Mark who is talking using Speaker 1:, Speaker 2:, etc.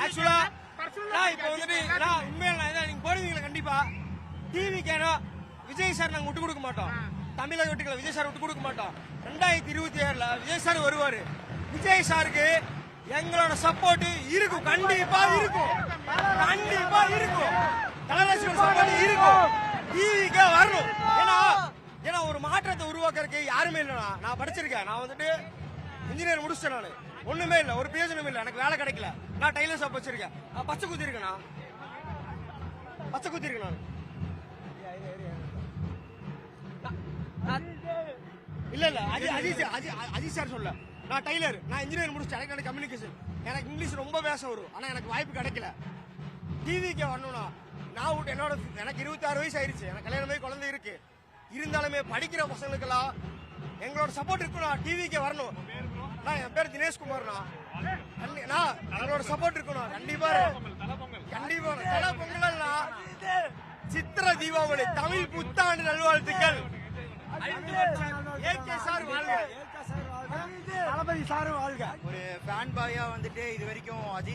Speaker 1: ஆக்சுவலா இப்ப வந்துட்டு உண்மையில நீங்க போடுவீங்களா கண்டிப்பா டிவி கேனா விஜய் சார் நாங்க விட்டு கொடுக்க மாட்டோம். தமிழக வெட்டுக்களை விஜய் சார் விட்டு கொடுக்க மாட்டோம். 2027ல விஜய் சார் வருவாரு. விஜய் சாருக்கு எங்களோட சப்போர்ட் இருக்கும், கண்டிப்பா இருக்கும், கண்டிப்பா இருக்கும். கலைஞர் சப்போர்ட் இருக்கும். டிவிக்கே வரணும். ஏன்னா ஒரு மாற்றத்தை உருவாக்குறதுக்கு யாருமே இல்லைண்ணா. நான் படிச்சிருக்கேன். நான் வந்துட்டு இன்ஜினியர் முடிச்சிட்டேன். நான் ஒண்ணுமே இல்ல, ஒரு பிரயோஜனம் இல்ல, எனக்கு வேலை கிடைக்கல. நான் டைலர் ஷாப் வச்சிருக்கேன். நான் பச்சை குத்தி இருக்கேன். பச்சை குத்தி இருக்கேன் நான். இல்ல அஜித் சார் சொல்ல. நான் டைலர், நான் இன்ஜினியர் முடிச்சிட்டேன். எனக்கு கம்யூனிகேஷன், எனக்கு இங்கிலீஷ் ரொம்ப பேச வரும். ஆனா எனக்கு வாய்ப்பு கிடைக்கல. டிவிக்கு வரணும்னா நான் எனக்கு 26 வயசு ஆயிருச்சு. எனக்கு கல்யாணமே குழந்தை இருக்கு. இருந்தாலுமே படிக்கிற பசங்களுக்கெல்லாம் எங்களோட சப்போர்ட் இருக்கணும். டிவிக்கு வரணும். என் பேர் தினேஷ்குமார்ண்ணா. எங்களோட சப்போர்ட் இருக்கணும். கண்டிப்பா கண்டிப்பா தல பொங்கல்னா சித்திர தீபாவளி தமிழ் புத்தாண்டு நல்வாழ்த்துக்கள்.
Speaker 2: ஒரு ஃபேன் பாயா வந்துட்டு இது வரைக்கும் அஜித்